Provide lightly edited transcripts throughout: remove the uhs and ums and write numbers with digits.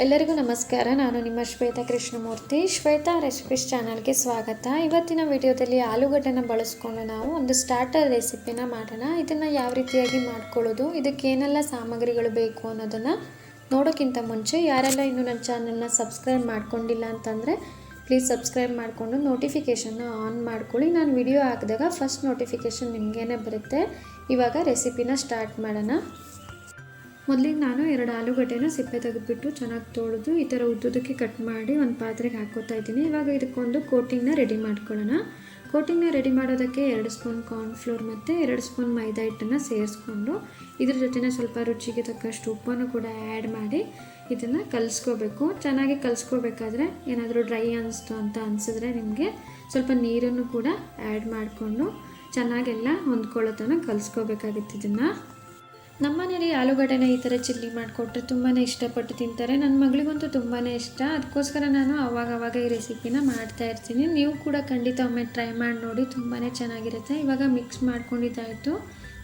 ಎಲ್ಲರಿಗೂ ನಮಸ್ಕಾರ. ನಾನು ನಿಮ್ಮ ಶ್ವೇತಾ ಕೃಷ್ಣಮೂರ್ತಿ. ಶ್ವೇತಾ ರೆಸಿಪೀಸ್ ಚಾನಲ್ಗೆ ಸ್ವಾಗತ. ಇವತ್ತಿನ ವಿಡಿಯೋದಲ್ಲಿ ಆಲೂಗಡ್ಡೆನ ಬಳಸ್ಕೊಂಡು ನಾವು ಒಂದು ಸ್ಟಾರ್ಟರ್ ರೆಸಿಪಿನ ಮಾಡೋಣ. ಇದನ್ನು ಯಾವ ರೀತಿಯಾಗಿ ಮಾಡ್ಕೊಳ್ಳೋದು, ಇದಕ್ಕೇನೆಲ್ಲ ಸಾಮಗ್ರಿಗಳು ಬೇಕು ಅನ್ನೋದನ್ನು ನೋಡೋಕ್ಕಿಂತ ಮುಂಚೆ ಯಾರೆಲ್ಲ ಇನ್ನೂ ನನ್ನ ಚಾನಲ್ನ ಸಬ್ಸ್ಕ್ರೈಬ್ ಮಾಡ್ಕೊಂಡಿಲ್ಲ ಅಂತಂದರೆ ಪ್ಲೀಸ್ ಸಬ್ಸ್ಕ್ರೈಬ್ ಮಾಡಿಕೊಂಡು ನೋಟಿಫಿಕೇಷನ್ನ ಆನ್ ಮಾಡ್ಕೊಳ್ಳಿ. ನಾನು ವಿಡಿಯೋ ಹಾಕಿದಾಗ ಫಸ್ಟ್ ನೋಟಿಫಿಕೇಷನ್ ನಿಮಗೇನೆ ಬರುತ್ತೆ. ಇವಾಗ ರೆಸಿಪಿನ ಸ್ಟಾರ್ಟ್ ಮಾಡೋಣ. ಮೊದಲಿಗೆ ನಾನು 2 ಆಲೂಗಡ್ಡೆನ ಸಿಪ್ಪೆ ತೆಗೆದುಬಿಟ್ಟು ಚೆನ್ನಾಗಿ ತೊಳೆದು ಈ ಥರ ಉದ್ದುದಕ್ಕೆ ಕಟ್ ಮಾಡಿ ಒಂದು ಪಾತ್ರೆಗೆ ಹಾಕ್ಕೋತಾ ಇದ್ದೀನಿ. ಇವಾಗ ಇದಕ್ಕೊಂದು ಕೋಟಿಂಗ್ನ ರೆಡಿ ಮಾಡ್ಕೊಳ್ಳೋಣ. ಕೋಟಿಂಗ್ನ ರೆಡಿ ಮಾಡೋದಕ್ಕೆ 2 ಸ್ಪೂನ್ ಕಾರ್ನ್ಫ್ಲೋರ್ ಮತ್ತು 2 ಸ್ಪೂನ್ ಮೈದಾ ಹಿಟ್ಟನ್ನು ಸೇರಿಸ್ಕೊಂಡು ಇದ್ರ ಜೊತೆನೇ ಸ್ವಲ್ಪ ರುಚಿಗೆ ತಕ್ಕಷ್ಟು ಉಪ್ಪನ್ನು ಕೂಡ ಆ್ಯಡ್ ಮಾಡಿ ಇದನ್ನು ಕಲಿಸ್ಕೋಬೇಕು. ಚೆನ್ನಾಗಿ ಕಲಿಸ್ಕೋಬೇಕಾದ್ರೆ ಏನಾದರೂ ಡ್ರೈ ಅನಿಸ್ತು ಅಂತ ಅನಿಸಿದ್ರೆ ನಿಮಗೆ ಸ್ವಲ್ಪ ನೀರನ್ನು ಕೂಡ ಆ್ಯಡ್ ಮಾಡಿಕೊಂಡು ಚೆನ್ನಾಗೆಲ್ಲ ಹೊಂದ್ಕೊಳ್ಳೋ ತನಕ ಕಲಿಸ್ಕೋಬೇಕಾಗಿತ್ತು. ಇದನ್ನು ನಮ್ಮ ಮನೇಲಿ ಆಲೂಗಡ್ಡೆನ ಈ ಥರ ಚಿಲ್ಲಿ ಮಾಡಿಕೊಟ್ರೆ ತುಂಬಾ ಇಷ್ಟಪಟ್ಟು ತಿಂತಾರೆ. ನನ್ನ ಮಗಳಿಗಂತೂ ತುಂಬಾ ಇಷ್ಟ. ಅದಕ್ಕೋಸ್ಕರ ನಾನು ಅವಾಗವಾಗ ಈ ರೆಸಿಪಿನ ಮಾಡ್ತಾಯಿರ್ತೀನಿ. ನೀವು ಕೂಡ ಖಂಡಿತ ಒಮ್ಮೆ ಟ್ರೈ ಮಾಡಿ ನೋಡಿ, ತುಂಬಾ ಚೆನ್ನಾಗಿರುತ್ತೆ. ಇವಾಗ ಮಿಕ್ಸ್ ಮಾಡ್ಕೊಂಡಿದ್ದಾಯಿತು.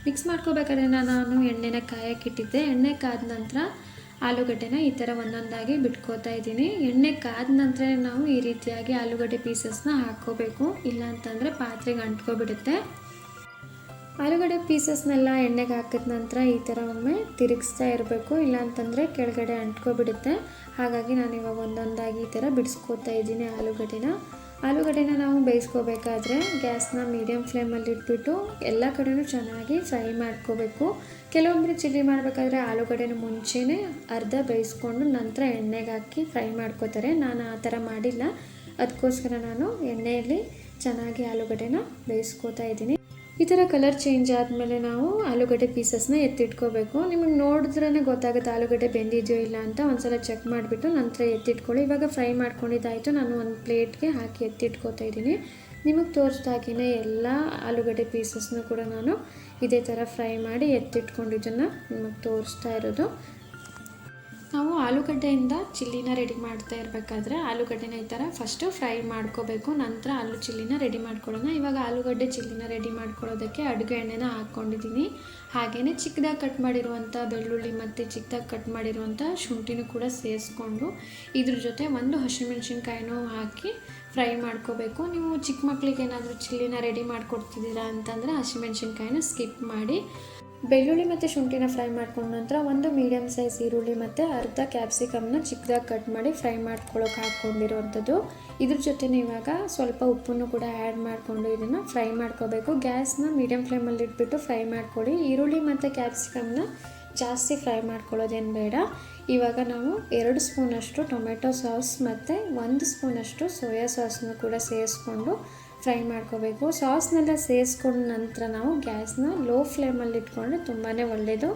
ಮಿಕ್ಸ್ ಮಾಡ್ಕೋಬೇಕಾದ್ರೆ ನಾನು ಎಣ್ಣೆನ ಕಾಯಕ್ಕಿಟ್ಟಿದ್ದೆ. ಎಣ್ಣೆ ಕಾದ ನಂತರ ಆಲೂಗಡ್ಡೆನ ಈ ಥರ ಒಂದೊಂದಾಗಿ ಬಿಟ್ಕೋತಾ ಇದ್ದೀನಿ. ಎಣ್ಣೆ ಕಾದ ನಂತರ ನಾವು ಈ ರೀತಿಯಾಗಿ ಆಲೂಗಡ್ಡೆ ಪೀಸಸ್ನ ಹಾಕ್ಕೋಬೇಕು, ಇಲ್ಲ ಅಂತಂದರೆ ಪಾತ್ರೆಗೆ ಅಂಟ್ಕೊಬಿಡುತ್ತೆ. ಆಲೂಗಡ್ಡೆ ಪೀಸಸ್ನೆಲ್ಲ ಎಣ್ಣೆಗೆ ಹಾಕಿದ ನಂತರ ಈ ಥರ ಒಮ್ಮೆ ತಿರುಗಿಸ್ತಾ ಇರಬೇಕು, ಇಲ್ಲಾಂತಂದರೆ ಕೆಳಗಡೆ ಅಂಟ್ಕೊಬಿಡುತ್ತೆ. ಹಾಗಾಗಿ ನಾನು ಇವಾಗ ಒಂದೊಂದಾಗಿ ಈ ಥರ ಬಿಡಿಸ್ಕೋತಾ ಇದ್ದೀನಿ ಆಲೂಗಡ್ಡೆನ ನಾವು ಬೇಯಿಸ್ಕೋಬೇಕಾದ್ರೆ ಗ್ಯಾಸ್ನ ಮೀಡಿಯಮ್ ಫ್ಲೇಮಲ್ಲಿ ಇಟ್ಬಿಟ್ಟು ಎಲ್ಲ ಕಡೆಯೂ ಚೆನ್ನಾಗಿ ಫ್ರೈ ಮಾಡ್ಕೋಬೇಕು. ಕೆಲವೊಬ್ಬರು ಚಿಲ್ಲಿ ಮಾಡಬೇಕಾದ್ರೆ ಆಲೂಗಡ್ಡೆನ ಮುಂಚೆನೇ ಅರ್ಧ ಬೇಯಿಸ್ಕೊಂಡು ನಂತರ ಎಣ್ಣೆಗೆ ಹಾಕಿ ಫ್ರೈ ಮಾಡ್ಕೋತಾರೆ. ನಾನು ಆ ಥರ ಮಾಡಿಲ್ಲ. ಅದಕ್ಕೋಸ್ಕರ ನಾನು ಎಣ್ಣೆಯಲ್ಲಿ ಚೆನ್ನಾಗಿ ಆಲೂಗಡ್ಡೆನ ಬೇಯಿಸ್ಕೋತಾ ಇದ್ದೀನಿ. ಈ ಥರ ಕಲರ್ ಚೇಂಜ್ ಆದಮೇಲೆ ನಾವು ಆಲೂಗಡ್ಡೆ ಪೀಸಸ್ನ ಎತ್ತಿಟ್ಕೋಬೇಕು. ನಿಮಗೆ ನೋಡಿದ್ರೇ ಗೊತ್ತಾಗುತ್ತೆ ಆಲೂಗಡ್ಡೆ ಬೆಂದಿದೆಯೋ ಇಲ್ಲ ಅಂತ. ಒಂದ್ಸಲ ಚೆಕ್ ಮಾಡಿಬಿಟ್ಟು ನಂತರ ಎತ್ತಿಟ್ಕೊಳ್ಳಿ. ಇವಾಗ ಫ್ರೈ ಮಾಡ್ಕೊಂಡಿದ್ದಾಯಿತು. ನಾನು ಒಂದು ಪ್ಲೇಟ್ಗೆ ಹಾಕಿ ಎತ್ತಿಟ್ಕೋತಾ ಇದ್ದೀನಿ. ನಿಮಗೆ ತೋರಿಸ್ದಾಗಿನೇ ಎಲ್ಲ ಆಲೂಗಡ್ಡೆ ಪೀಸಸ್ನ ಕೂಡ ನಾನು ಇದೇ ಥರ ಫ್ರೈ ಮಾಡಿ ಎತ್ತಿಟ್ಕೊಂಡಿದ್ದನ್ನು ನಿಮಗೆ ತೋರಿಸ್ತಾ ಇರೋದು. ನಾವು ಆಲೂಗಡ್ಡೆಯಿಂದ ಚಿಲ್ಲಿನ ರೆಡಿ ಮಾಡ್ತಾ ಇರಬೇಕಾದ್ರೆ ಆಲೂಗಡ್ಡೆನ ಈ ಥರ ಫಸ್ಟು ಫ್ರೈ ಮಾಡ್ಕೋಬೇಕು, ನಂತರ ಆಲೂ ಚಿಲ್ಲಿನ ರೆಡಿ ಮಾಡ್ಕೊಳ್ಳೋಣ. ಇವಾಗ ಆಲೂಗಡ್ಡೆ ಚಿಲ್ಲಿನ ರೆಡಿ ಮಾಡ್ಕೊಳ್ಳೋದಕ್ಕೆ ಅಡುಗೆ ಎಣ್ಣೆನ ಹಾಕ್ಕೊಂಡಿದ್ದೀನಿ. ಹಾಗೆಯೇ ಚಿಕ್ಕದಾಗಿ ಕಟ್ ಮಾಡಿರುವಂಥ ಬೆಳ್ಳುಳ್ಳಿ ಮತ್ತು ಚಿಕ್ಕದಾಗಿ ಕಟ್ ಮಾಡಿರುವಂಥ ಶುಂಠಿನೂ ಕೂಡ ಸೇರಿಸ್ಕೊಂಡು ಇದ್ರ ಜೊತೆ 1 ಹಸಿಮೆಣ್ಸಿನ್ಕಾಯಿನೂ ಹಾಕಿ ಫ್ರೈ ಮಾಡ್ಕೋಬೇಕು. ನೀವು ಚಿಕ್ಕ ಮಕ್ಕಳಿಗೆ ಏನಾದರೂ ಚಿಲ್ಲಿನ ರೆಡಿ ಮಾಡಿಕೊಡ್ತಿದ್ದೀರಾ ಅಂತಂದರೆ ಹಸಿಮೆಣ್ಸಿನ್ಕಾಯಿನ ಸ್ಕಿಪ್ ಮಾಡಿ ಬೆಳ್ಳುಳ್ಳಿ ಮತ್ತು ಶುಂಠಿನ ಫ್ರೈ ಮಾಡ್ಕೊಂಡ ನಂತರ 1 ಮೀಡಿಯಮ್ ಸೈಜ್ ಈರುಳ್ಳಿ ಮತ್ತು ಅರ್ಧ ಕ್ಯಾಪ್ಸಿಕಮ್ನ ಚಿಕ್ಕದಾಗಿ ಕಟ್ ಮಾಡಿ ಫ್ರೈ ಮಾಡ್ಕೊಳ್ಳೋಕೆ ಹಾಕ್ಕೊಂಡಿರುವಂಥದ್ದು. ಇದ್ರ ಜೊತೆನೇ ಇವಾಗ ಸ್ವಲ್ಪ ಉಪ್ಪನ್ನು ಕೂಡ ಆ್ಯಡ್ ಮಾಡಿಕೊಂಡು ಇದನ್ನು ಫ್ರೈ ಮಾಡ್ಕೋಬೇಕು. ಗ್ಯಾಸ್ನ ಮೀಡಿಯಮ್ ಫ್ಲೇಮಲ್ಲಿ ಇಟ್ಬಿಟ್ಟು ಫ್ರೈ ಮಾಡ್ಕೊಳ್ಳಿ. ಈರುಳ್ಳಿ ಮತ್ತು ಕ್ಯಾಪ್ಸಿಕಮ್ನ ಜಾಸ್ತಿ ಫ್ರೈ ಮಾಡ್ಕೊಳ್ಳೋದೇನು ಬೇಡ. ಇವಾಗ ನಾವು 2 ಸ್ಪೂನಷ್ಟು ಟೊಮೆಟೊ ಸಾಸ್ ಮತ್ತು 1 ಸ್ಪೂನಷ್ಟು ಸೋಯಾ ಸಾಸ್ನ ಕೂಡ ಸೇರಿಸ್ಕೊಂಡು ಫ್ರೈ ಮಾಡ್ಕೋಬೇಕು. ಸಾಸ್ನೆಲ್ಲ ಸೇರಿಸ್ಕೊಂಡ ನಂತರ ನಾವು ಗ್ಯಾಸ್ನ ಲೋ ಫ್ಲೇಮಲ್ಲಿ ಇಟ್ಕೊಂಡ್ರೆ ತುಂಬಾ ಒಳ್ಳೆಯದು.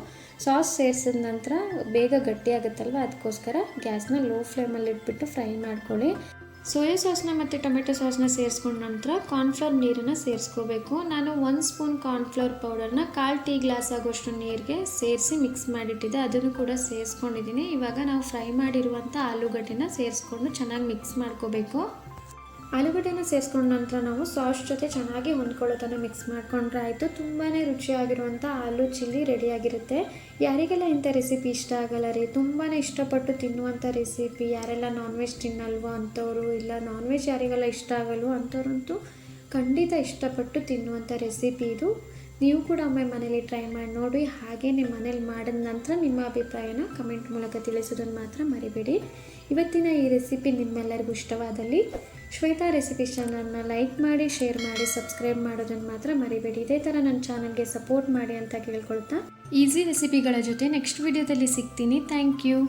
ಸಾಸ್ ಸೇರಿಸಿದ ನಂತರ ಬೇಗ ಗಟ್ಟಿಯಾಗುತ್ತಲ್ವ, ಅದಕ್ಕೋಸ್ಕರ ಗ್ಯಾಸ್ನ ಲೋ ಫ್ಲೇಮಲ್ಲಿ ಇಟ್ಬಿಟ್ಟು ಫ್ರೈ ಮಾಡ್ಕೊಳ್ಳಿ. ಸೋಯಾ ಸಾಸ್ನ ಮತ್ತು ಟೊಮೆಟೊ ಸಾಸ್ನ ಸೇರಿಸ್ಕೊಂಡ ನಂತರ ಕಾರ್ನ್ಫ್ಲೋರ್ ನೀರನ್ನು ಸೇರಿಸ್ಕೋಬೇಕು. ನಾನು 1 ಸ್ಪೂನ್ ಕಾರ್ನ್ಫ್ಲೋರ್ ಪೌಡರ್ನ 1/4 ಟೀ ಗ್ಲಾಸ್ ಆಗೋಷ್ಟು ನೀರಿಗೆ ಸೇರಿಸಿ ಮಿಕ್ಸ್ ಮಾಡಿಟ್ಟಿದ್ದೆ, ಅದನ್ನು ಕೂಡ ಸೇರಿಸ್ಕೊಂಡಿದ್ದೀನಿ. ಇವಾಗ ನಾವು ಫ್ರೈ ಮಾಡಿರುವಂಥ ಆಲೂಗಡ್ಡೆನ ಸೇರಿಸ್ಕೊಂಡು ಚೆನ್ನಾಗಿ ಮಿಕ್ಸ್ ಮಾಡ್ಕೋಬೇಕು. ಆಲೂಗಡ್ಡೆನ ಸೇರಿಸ್ಕೊಂಡ ನಂತರ ನಾವು ಸಾಸ್ ಜೊತೆ ಚೆನ್ನಾಗಿ ಹೊಂದ್ಕೊಳ್ಳೋ ಥರ ಮಿಕ್ಸ್ ಮಾಡ್ಕೊಂಡ್ರೆ ಆಯಿತು. ತುಂಬಾ ರುಚಿಯಾಗಿರುವಂಥ ಆಲೂ ಚಿಲ್ಲಿ ರೆಡಿಯಾಗಿರುತ್ತೆ. ಯಾರಿಗೆಲ್ಲ ಇಂಥ ರೆಸಿಪಿ ಇಷ್ಟ ಆಗಲ್ಲ ರೀ, ತುಂಬಾ ಇಷ್ಟಪಟ್ಟು ತಿನ್ನುವಂಥ ರೆಸಿಪಿ. ಯಾರೆಲ್ಲ ನಾನ್ ವೆಜ್ ತಿನ್ನಲ್ವೋ ಅಂಥವ್ರು, ಇಲ್ಲ ನಾನ್ ವೆಜ್ ಯಾರಿಗೆಲ್ಲ ಇಷ್ಟ ಆಗಲ್ವೋ ಅಂಥವ್ರಂತೂ ಖಂಡಿತ ಇಷ್ಟಪಟ್ಟು ತಿನ್ನುವಂಥ ರೆಸಿಪಿ ಇದು. ನೀವು ಕೂಡ ಒಮ್ಮೆ ಮನೇಲಿ ಟ್ರೈ ಮಾಡಿ ನೋಡಿ. ಹಾಗೆ ನಿಮ್ಮ ಮನೇಲಿ ಮಾಡಿದ ನಂತರ ನಿಮ್ಮ ಅಭಿಪ್ರಾಯನ ಕಮೆಂಟ್ ಮೂಲಕ ತಿಳಿಸೋದನ್ನು ಮಾತ್ರ ಮರಿಬೇಡಿ. ಇವತ್ತಿನ ಈ ರೆಸಿಪಿ ನಿಮ್ಮೆಲ್ಲರಿಗೂ ಇಷ್ಟವಾದಲ್ಲಿ ಶ್ವೇತಾ ರೆಸಿಪಿ ಚಾನಲ್ನ ಲೈಕ್ ಮಾಡಿ, ಶೇರ್ ಮಾಡಿ, ಸಬ್ಸ್ಕ್ರೈಬ್ ಮಾಡೋದನ್ನು ಮಾತ್ರ ಮರಿಬೇಡಿ. ಇದೇ ಥರ ನನ್ನ ಚಾನಲ್ಗೆ ಸಪೋರ್ಟ್ ಮಾಡಿ ಅಂತ ಕೇಳ್ಕೊಳ್ತಾ ಈಸಿ ರೆಸಿಪಿಗಳ ಜೊತೆ ನೆಕ್ಸ್ಟ್ ವಿಡಿಯೋದಲ್ಲಿ ಸಿಗ್ತೀನಿ. Thank you.